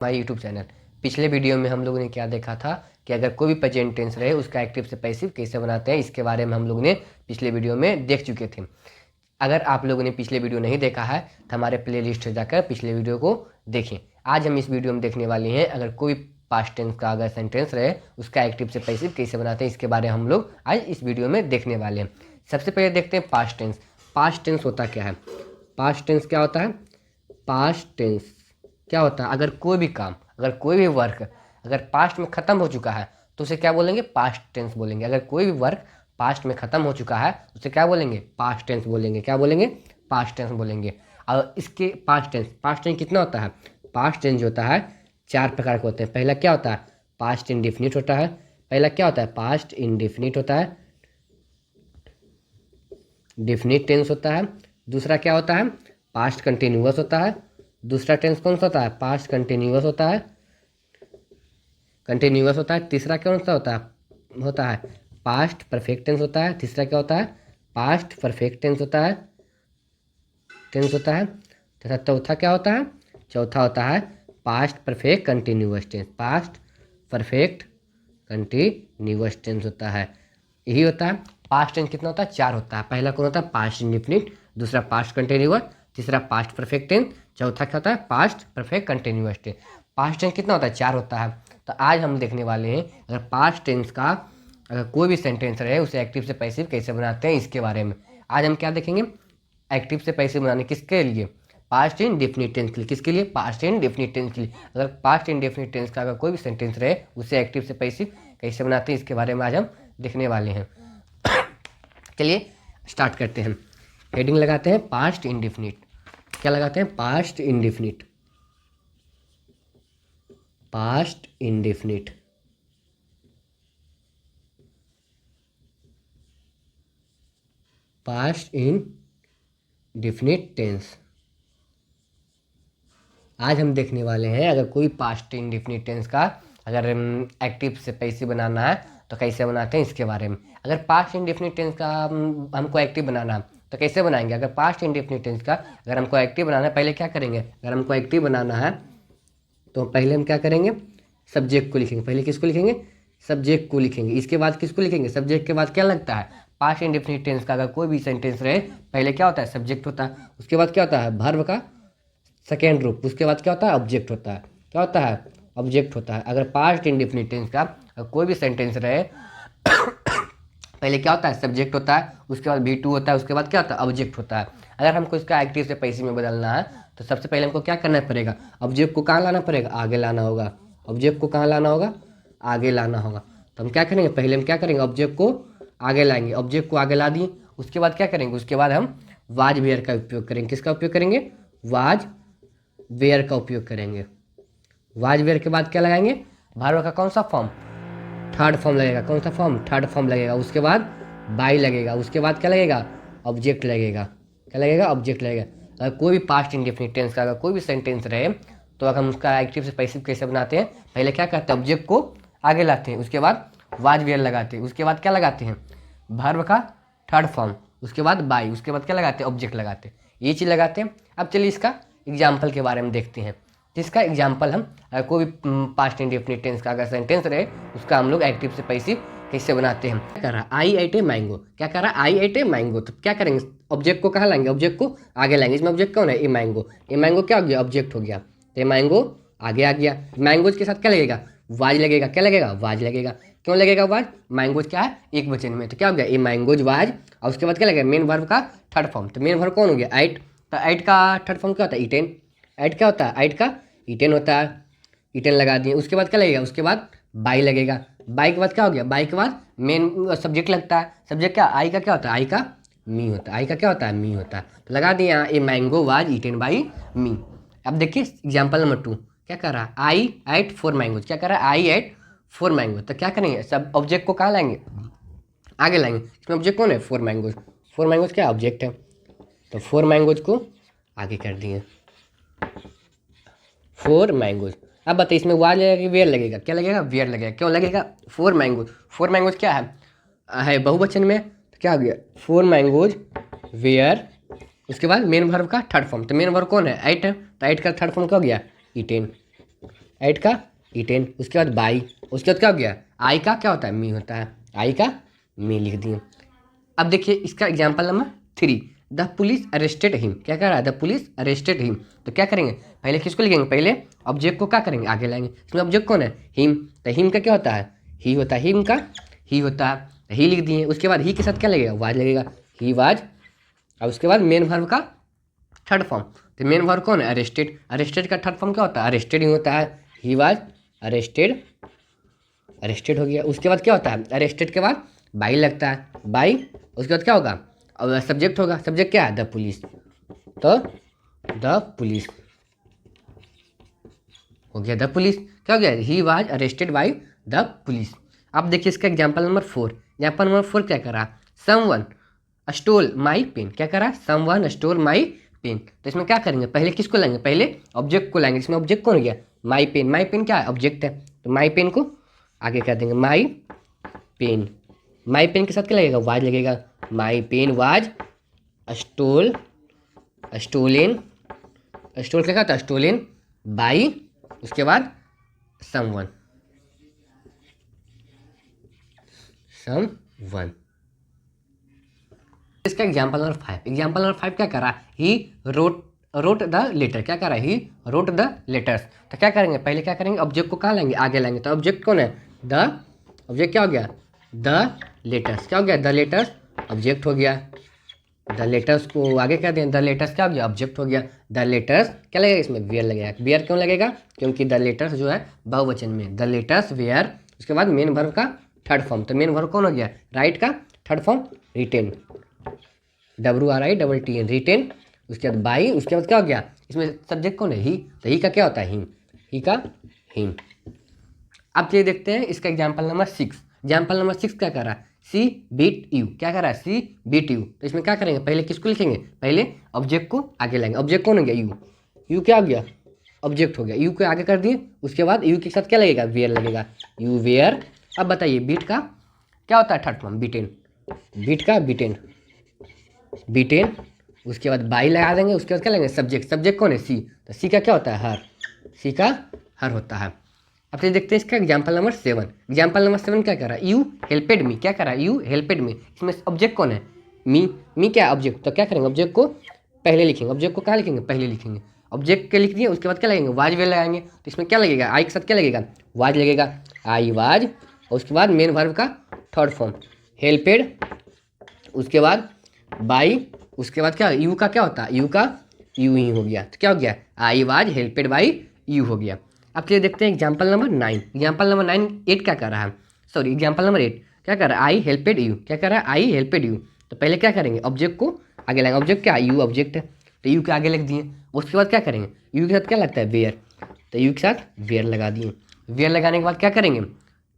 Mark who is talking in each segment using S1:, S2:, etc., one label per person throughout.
S1: हमारे YouTube channel. पिछले video में हम लोगों ने क्या देखा था कि अगर कोई भी प्रेजेंट टेंस रहे उसका एक्टिव से पैसिव कैसे बनाते हैं, इसके बारे में हम लोगों ने पिछले वीडियो में देख चुके थे। अगर आप लोगों ने पिछले वीडियो नहीं देखा है तो हमारे प्ले लिस्ट में जाकर पिछले वीडियो को देखें। आज हम इस वीडियो में देखने वाले हैं अगर कोई पास्ट टेंस का अगर सेंटेंस रहे उसका एक्टिव से पैसिव कैसे बनाते हैं, इसके बारे में हम लोग आज इस वीडियो में देखने वाले हैं। सबसे पहले देखते हैं पास्ट टेंस। पास्ट टेंस होता क्या है? पास्ट टेंस क्या होता है? पास्ट टेंस क्या होता है? अगर कोई भी काम, अगर कोई भी वर्क अगर पास्ट में ख़त्म हो चुका है तो उसे क्या बोलेंगे? पास्ट टेंस बोलेंगे। अगर कोई भी वर्क पास्ट में ख़त्म हो चुका है उसे क्या बोलेंगे? पास्ट टेंस बोलेंगे। क्या बोलेंगे? पास्ट टेंस बोलेंगे। और इसके पास्ट टेंस कितना होता है? पास्ट टेंस जो होता है 4 प्रकार के होते हैं। पहला क्या होता है? पास्ट इंडेफिनिट होता है। पहला क्या होता है? पास्ट इंडेफिनिट होता है, डेफिनिट टेंस होता है। दूसरा क्या होता है? पास्ट कंटिन्यूअस होता है। दूसरा टेंस कौन सा होता है? पास्ट कंटिन्यूअस होता है, कंटिन्यूअस होता है। तीसरा कौन सा होता है? पास्ट परफेक्ट टेंस होता है। तीसरा क्या होता है? पास्ट परफेक्ट टेंस होता है, तथा चौथा क्या होता है? चौथा होता है past perfect continuous tense. Past perfect continuous tense होता है। यही होता है पास्ट टेंस। कितना होता है? 4 होता है। पहला कौन होता है? Past indefinite. दूसरा पास्ट कंटिन्यूअस। तीसरा पास्ट परफेक्ट टेंस। चौथा क्या होता है? Past perfect continuous tense. Past tense कितना होता है? 4 होता है। तो आज हम देखने वाले हैं अगर पास्ट टेंस का अगर कोई भी सेंटेंस रहे उसे एक्टिव से पैसिव कैसे बनाते हैं, इसके बारे में आज हम क्या देखेंगे। एक्टिव से पैसिव बनाने किसके लिए? पास्ट इंडेफिनिट टेंस के लिए। किसके लिए? पास्ट इंडेफिनिट टेंस के लिए। अगर पास्ट इंडेफिनिट टेंस का अगर कोई भी सेंटेंस रहे उसे एक्टिव से पैसिव कैसे बनाते हैं, इसके बारे में आज हम देखने वाले हैं। चलिए स्टार्ट करते हैं। हेडिंग लगाते हैं पास्ट इंडेफिनिट। क्या लगाते हैं? Past indefinite. Past indefinite. Past indefinite tense. आज हम देखने वाले हैं अगर कोई पास्ट इंडेफिनिट टेंस का अगर एक्टिव से पैसिव बनाना है तो कैसे बनाते हैं, इसके बारे में। अगर पास्ट इंडेफिनिट टेंस का हमको एक्टिव बनाना है तो कैसे बनाएंगे? अगर पास्ट इंडेफिनिट टेंस का अगर हमको एक्टिव बनाना है, पहले क्या करेंगे? अगर हमको एक्टिव बनाना है तो पहले हम क्या करेंगे? सब्जेक्ट को लिखेंगे। पहले किसको लिखेंगे? सब्जेक्ट को लिखेंगे। इसके बाद किसको लिखेंगे? सब्जेक्ट के बाद क्या लगता है? पास्ट इंडेफिनिट टेंस का अगर कोई भी सेंटेंस रहे पहले क्या होता है? सब्जेक्ट होता है। उसके बाद क्या होता है? वर्ब का सेकेंड रूप। उसके बाद क्या होता है? ऑब्जेक्ट होता है। क्या होता है? ऑब्जेक्ट होता है। अगर पास्ट इंडेफिनिट टेंस का कोई भी सेंटेंस रहे पहले क्या होता है? सब्जेक्ट होता है। उसके बाद V2 होता है। उसके बाद क्या होता है? ऑब्जेक्ट होता है। अगर हमको इसका एक्टिव से पैसिव में बदलना है तो सबसे पहले हमको क्या करना पड़ेगा? ऑब्जेक्ट को कहाँ लाना पड़ेगा? आगे लाना होगा। ऑब्जेक्ट को कहाँ लाना होगा? आगे लाना होगा। तो हम क्या करेंगे? पहले हम क्या करेंगे? ऑब्जेक्ट को आगे लाएंगे। ऑब्जेक्ट को आगे ला दिए। उसके बाद क्या करेंगे? उसके बाद हम वाज वेयर का उपयोग करेंगे। किसका उपयोग करेंगे? वाज वेयर का उपयोग करेंगे। वाज वेयर के बाद क्या लगाएंगे? वर्ब का कौन सा फॉर्म? थर्ड फॉर्म लगेगा। कौन सा फॉर्म? थर्ड फॉर्म लगेगा। उसके बाद बाई लगेगा। उसके बाद क्या लगेगा? ऑब्जेक्ट लगेगा। क्या लगेगा? ऑब्जेक्ट लगेगा। अगर कोई भी पास्ट इंडेफिनिट टेंस का अगर कोई भी सेंटेंस रहे तो अगर हम उसका एक्टिव से पैसिव कैसे बनाते हैं? पहले क्या करते हैं? ऑब्जेक्ट को आगे लाते हैं। उसके बाद वाज वेयर लगाते हैं। उसके बाद क्या लगाते हैं? वर्ब का थर्ड फॉर्म। उसके बाद बाई। उसके बाद क्या लगाते हैं? ऑब्जेक्ट लगाते हैं। ये चीज़ लगाते हैं। अब चलिए इसका एग्जाम्पल के बारे में देखते हैं। जिसका एग्जाम्पल हम कोई भी पास्ट इंडेफिनिट टेंस का अगर सेंटेंस रहे उसका हम लोग एक्टिव से पैसिव कैसे बनाते हैं। क्या कर रहा है? I eight a mango. क्या कर रहा है? I eight a mango. तो क्या करेंगे? ऑब्जेक्ट को कहाँ लाएंगे? ऑब्जेक्ट को आगे लाएंगे। इसमें ऑब्जेक्ट कौन है? A mango. ए मैंगो क्या हो गया? ऑब्जेक्ट हो गया। तो ए मैंगो आगे आ गया। मैंगोज के साथ क्या लगेगा? वाज लगेगा। क्या लगेगा? वाज लगेगा। क्यों लगेगा वाज? मैंगोज क्या है? एक वचन में। तो क्या हो गया? ए मैंगोज वाज। और उसके बाद क्या लगेगा? मेन वर्ब का थर्ड फॉर्म। तो मेन वर्ब कौन हो गया? एट। तो एट का थर्ड फॉर्म क्या होता है? ईटेन। एट क्या होता है? एट का ईटेन होता है। ईटेन लगा दिए। उसके बाद क्या लगेगा? उसके बाद बाई लगेगा। बाई के बाद क्या हो गया? बाई के बाद मेन सब्जेक्ट लगता है। सब्जेक्ट क्या? आई का क्या होता है? आई का मी होता है। आई का क्या होता है? मी होता है। तो लगा दिए यहाँ a mango was eaten by me. अब देखिए एग्जाम्पल नंबर 2 क्या कर रहा है? I ate 4 mangoes. क्या कर रहा है? I ate 4 mango. तो क्या करेंगे? सब ऑब्जेक्ट को कहाँ लाएंगे? आगे लाएंगे। इसमें ऑब्जेक्ट कौन है? 4 मैंगोज। 4 मैंगोज क्या ऑब्जेक्ट है? तो 4 मैंगोज को आगे कर दिए। 4 मैंगोज। अब बताइए इसमें वाज लगेगा कि वेयर लगेगा? क्या लगेगा? वेयर लगेगा। क्यों लगेगा? 4 मैंगोज। 4 मैंगोज क्या है बहुवचन में। तो क्या हो गया? 4 मैंगोज वेयर। उसके बाद मेन वर्ब का थर्ड फॉर्म। तो मेन वर्ब कौन है? एट है। तो एट का थर्ड फॉर्म क्या हो गया? ईटेन। एट का ईटेन, उसके बाद बाई, उसके बाद क्या हो गया आई का क्या होता है मी होता है, आई का मी लिख दिए। अब देखिए इसका example number 3, the police arrested him, क्या कह रहा है द पुलिस अरेस्टेड हिम। तो क्या करेंगे पहले किसको लिखेंगे, पहले ऑब्जेक्ट को क्या करेंगे आगे लाएंगे, इसमें ऑब्जेक्ट कौन है हिम, तो हिम का क्या होता है ही होता है, हिम का ही होता है, ही लिख दिए। उसके बाद ही के साथ क्या लगेगा वाज लगेगा, ही वाज। और उसके बाद मेन वर्ब का थर्ड फॉर्म, तो मेन वर्ब कौन है अरेस्टेड, अरेस्टेड का थर्ड फॉर्म क्या होता है अरेस्टेड ही होता है, ही वाज अरेस्टेड, अरेस्टेड हो गया। उसके बाद क्या होता है अरेस्टेड के बाद बाई लगता है, बाई। उसके बाद क्या होगा और सब्जेक्ट होगा, सब्जेक्ट क्या है द पुलिस, तो द पुलिस हो गया, द पुलिस क्या हो गया he was arrested by the police. अब देखिए इसका एग्जाम्पल नंबर 4, एग्जाम्पल नंबर 4 क्या करा, समवन स्टोल माई पेन, क्या करा समवन स्टोल माई पेन। तो इसमें क्या करेंगे पहले किसको लाएंगे, पहले ऑब्जेक्ट को लाएंगे। इसमें ऑब्जेक्ट कौन हो गया माई पेन, माई पेन क्या है ऑब्जेक्ट है, तो माई पेन को आगे कर देंगे माई पेन, माई पेन के साथ क्या लगेगा वाज लगेगा, my pen was stole, stolen, stole क्या होता है स्टोलेन बाई, उसके बाद समवन, समवन। इसका एग्जाम्पल नंबर 5, एग्जाम्पल नंबर 5 क्या करा ही रोट द लेटर, क्या करा ही रोट द लेटर्स। तो क्या करेंगे पहले क्या करेंगे ऑब्जेक्ट को कहाँ लाएंगे आगे लाएंगे, तो ऑब्जेक्ट कौन है द, ऑब्जेक्ट क्या हो गया द लेटर्स, क्या हो गया द लेटर्स ऑब्जेक्ट हो गया, द लेटर्स को आगे क्या दें द लेटर्स क्या हो गया ऑब्जेक्ट हो गया, द लेटर्स क्या लगेगा इसमें वेयर लगेगा, वेयर क्यों लगेगा क्योंकि द लेटर्स जो है बहुवचन में, द लेटर्स वेयर। उसके बाद मेन वर्ब का थर्ड फॉर्म, तो मेन वर्ब कौन हो गया राइट का third form written, WRITTN written. उसके बाद बाई, उसके बाद क्या हो गया इसमें सब्जेक्ट कौन है ही, तो ही का क्या होता है हिम, ही का हिम। अब चलिए देखते हैं इसका एग्जाम्पल नंबर 6, एग्जाम्पल नंबर 6 क्या कर रहा है सी बीट यू, क्या कर रहा है सी बीट यू। तो इसमें क्या करेंगे पहले किसको लिखेंगे, पहले ऑब्जेक्ट को आगे लाएंगे, ऑब्जेक्ट कौन हो गया यू, यू क्या हो गया ऑब्जेक्ट हो गया, यू को आगे कर दिए। उसके बाद यू के साथ क्या लगेगा वेयर लगेगा, यू वेयर। अब बताइए बीट का क्या होता है थर्ड फॉर्म बीटेन, बीट का बीटेन, बीटेन। उसके बाद बाई लगा देंगे, उसके बाद क्या लगेंगे सब्जेक्ट, सब्जेक्ट कौन है सी, तो सी का क्या होता है हर, सी का हर होता है। अब तो देखते हैं इसका एग्जाम्पल नंबर 7, एग्जाम्पल नंबर 7 क्या कर रहा है यू हेल्पेड मी, क्या कर रहा है यू हेल्पेड मी। इसमें ऑब्जेक्ट कौन है मी, मी क्या है ऑब्जेक्ट, तो क्या करेंगे ऑब्जेक्ट को पहले लिखेंगे, ऑब्जेक्ट को कहाँ लिखेंगे पहले लिखेंगे, ऑब्जेक्ट के लिख दिए। उसके बाद क्या लगेंगे वाज वे लगाएंगे, तो इसमें क्या लगेगा आई के साथ क्या लगेगा वाज लगेगा, आई वाज। और उसके बाद मेन वर्ब का थर्ड फॉर्म हेल्पेड, उसके बाद बाई, उसके बाद क्या यू का क्या होता है यू का यू ही हो गया, तो क्या हो गया आई वाज हेल्पेड बाई यू हो गया। अब चलिए देखते हैं एग्जाम्पल नंबर 9, एग्जाम्पल नंबर 9 8 क्या कर रहा है, सॉरी एग्जाम्पल नंबर 8 क्या कर रहा है आई हेल्पेड यू, क्या कर रहा है आई हेल्पेड यू। तो पहले क्या करेंगे ऑब्जेक्ट को आगे लाएंगे, ऑब्जेक्ट क्या यू ऑब्जेक्ट है, तो यू के आगे लिख दिए। उसके बाद क्या करेंगे यू के साथ क्या लगता है वेयर, तो यू के साथ वेयर लगा दिए। वेयर लगाने के बाद क्या करेंगे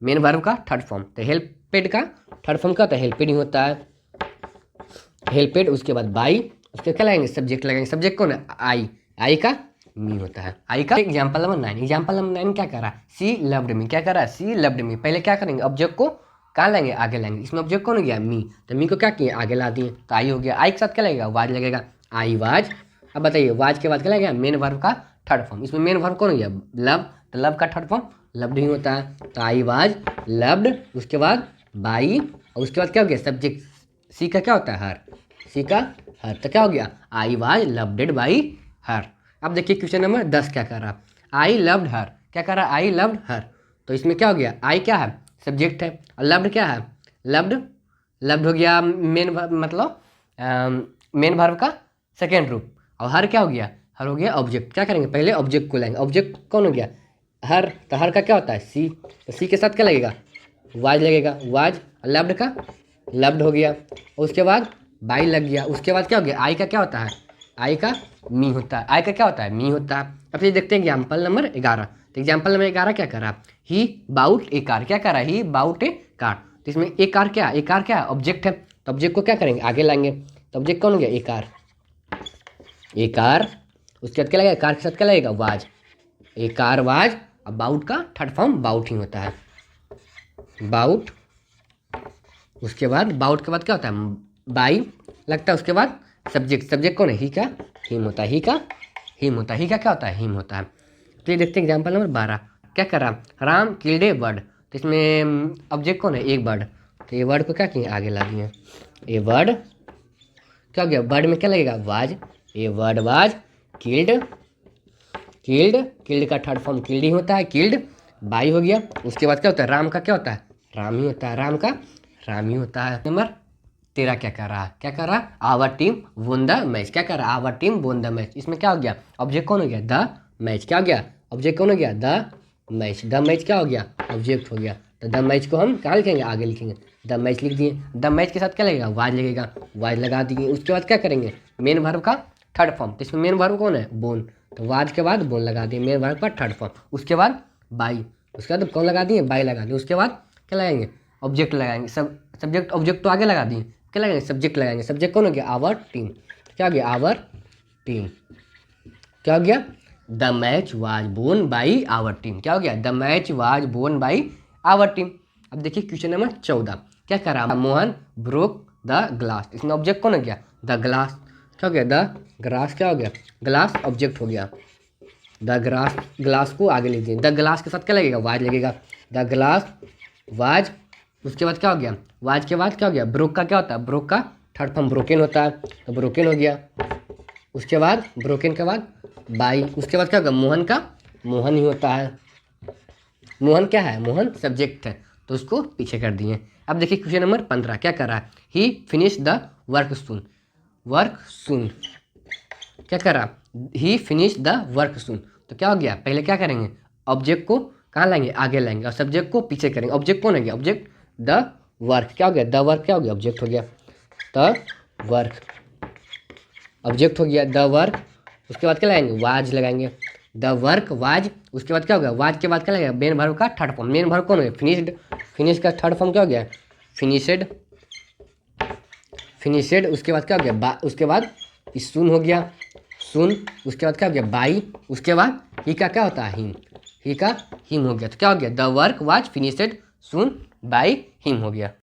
S1: मेन वर्ब का थर्ड फॉर्म, तो हेल्पेड का थर्ड फॉर्म क्या होता है हेल्पेड ही होता है, हेल्पेड। उसके बाद बाई, उसके क्या लगाएंगे सब्जेक्ट लगाएंगे, सब्जेक्ट कौन है आई, आई का मी होता है, आई का। एग्जाम्पल नंबर 9, एग्जाम्पल नंबर 9 क्या कर रहा है सी लव्ड मी, क्या कर रहा है सी लव्ड मी। पहले क्या करेंगे ऑब्जेक्ट को कहाँ लाएंगे आगे लाएंगे, इसमें ऑब्जेक्ट कौन हो गया मी, तो मी को क्या किए आगे ला दिए, तो आई हो गया। आई के साथ क्या लगेगा वाज लगेगा, आई वाज। अब बताइए वाज के बाद क्या लगेगा मेन वर्ब का थर्ड फॉर्म, इसमें मेन वर्ब कौन हो गया लव, तो लव का थर्ड फॉर्म लव्ड ही होता है, तो आई वाज लव्ड। उसके बाद बाई, और उसके बाद क्या हो गया सब्जेक्ट सी का क्या होता है हर, सी का हर, तो क्या हो गया I was loved by her. अब देखिए क्वेश्चन नंबर 10 क्या कर रहा आई लव्ड हर, क्या कर रहा आई लव्ड हर। तो इसमें क्या हो गया आई क्या है सब्जेक्ट है, और लव्ड क्या है लव्ड, लव्ड हो गया मेन मतलब मेन वर्ब का सेकेंड रूप, और हर क्या हो गया हर हो गया ऑब्जेक्ट। क्या करेंगे पहले ऑब्जेक्ट को लाएंगे, ऑब्जेक्ट कौन हो गया हर, तो हर का क्या होता है सी, तो सी के साथ क्या लगेगा वाज लगेगा वाज, लव्ड का लव्ड हो गया। उसके बाद बाई लग गया। उसके बाद क्या हो गया आई का क्या होता है आई का मी होता है, आई का क्या होता है मी होता है। अब ये देखते हैं एग्जाम्पल नंबर 11, तो एग्जाम्पल नंबर 11 क्या करा ही बाउट ए कार, क्या करा ही बाउट ए कार। तो इसमें ए कार क्या है, ए कार क्या है ऑब्जेक्ट है, तो ऑब्जेक्ट को क्या करेंगे आगे लाएंगे, तो ऑब्जेक्ट कौन हो गया ए कार, ए कार। उसके बाद क्या लगेगा कार के साथ क्या लगेगा वाज, ए कार वाज। अब बाउट का थर्ड फॉर्म बाउट ही होता है बाउट। उसके बाद बाउट के बाद क्या होता है बाई लगता है। उसके बाद सब्जेक्ट, सब्जेक्ट कौन है ही का हिम होता है, ही का हिम होता है, ही का क्या होता है हिम होता है। तो ये देखते हैं एग्जाम्पल नंबर 12, क्या करा, राम किल्ड ए बर्ड, तो इसमें ऑब्जेक्ट कौन है, एक बर्ड, तो ये वर्ड को क्या किए, आगे ला दिए। ए वर्ड क्या हो गया, वर्ड में क्या लगेगा, was, a word was killed, killed का थर्ड फॉर्म किल्ड ही होता है, किल्ड बाई हो गया। उसके बाद क्या होता है, राम का क्या होता है, राम ही होता है, राम का राम ही होता है। नंबर 13 क्या कर रहा है, क्या कर रहा है, our team won the match, क्या कर रहा है, our team won the match. इसमें क्या हो गया, ऑब्जेक्ट कौन हो गया, द मैच, क्या हो गया, ऑब्जेक्ट कौन हो गया, द मैच क्या हो गया, ऑब्जेक्ट हो गया। तो द मैच को हम कहाँ लिखेंगे, आगे लिखेंगे, द मैच लिख दिए। द मैच के साथ क्या लगेगा, वाज लगेगा, वाज लगा दिए। उसके बाद क्या करेंगे, मेन वर्ब का थर्ड फॉर्म, तो इसमें मेन वर्ब कौन है, बोन, तो वाज के बाद बोन लगा दिए, मेन वर्ब का थर्ड फॉर्म। उसके बाद बाई, उसके बाद कौन लगा दिए, बाई लगा दिए। उसके बाद क्या लगाएंगे, ऑब्जेक्ट लगाएंगे, सब्जेक्ट ऑब्जेक्ट तो आगे लगा दिए, क्या लगाएंगे, सब्जेक्ट लगाएंगे। सब्जेक्ट कौन हो गया, आवर टीम, क्या हो गया, आवर टीम, क्या हो गया, the match was won by our team, क्या हो गया, the match was won by our team. अब देखिए क्वेश्चन नंबर 14, क्या करा, मोहन ब्रोक द ग्लास, इसमें ऑब्जेक्ट कौन हो गया, द ग्लास, क्या हो गया, द ग्लास, क्या हो गया, ग्लास ऑब्जेक्ट हो गया। द ग्लास, ग्लास को आगे लिख दिए, द ग्लास के साथ क्या लगेगा, वाज लगेगा, द ग्लास वाज। उसके बाद क्या हो गया, वाज के बाद क्या हो गया, ब्रोक का क्या होता है, ब्रोक का थर्ड फॉर्म ब्रोकन होता है, तो ब्रोकन हो गया। उसके बाद ब्रोकन के बाद बाई, उसके बाद क्या होगा, मोहन का मोहन ही होता है, मोहन क्या है, मोहन सब्जेक्ट है, तो उसको पीछे कर दिए। अब देखिए क्वेश्चन नंबर 15 क्या कर रहा है, he finish the work soon, work soon, क्या कर रहा, he finish the work soon, तो क्या हो गया, पहले क्या करेंगे, ऑब्जेक्ट को कहाँ लाएंगे, आगे लाएंगे, और सब्जेक्ट को पीछे करेंगे। ऑब्जेक्ट कौन हो गया, ऑब्जेक्ट द वर्क, क्या हो गया, द वर्क क्या हो गया, ऑब्जेक्ट हो गया, द वर्क ऑब्जेक्ट हो गया, द वर्क। उसके बाद क्या लगाएंगे, वाज लगाएंगे, द वर्क वाज। उसके बाद क्या होगा, वाज के बाद क्या लगेगा, मेन वर्ब का थर्ड फॉर्म, मेन वर्ब कौन है, फिनिश्ड, फिनिश का थर्ड फॉर्म क्या हो गया, फिनिशेड, फिनिशेड। उसके बाद क्या हो गया, उसके बाद सुन हो गया, सुन। उसके बाद क्या हो गया, बाई। उसके बाद ही का क्या होता है, हिम, ही का हिम हो गया, तो क्या हो गया, the work was finished soon by him हो गया।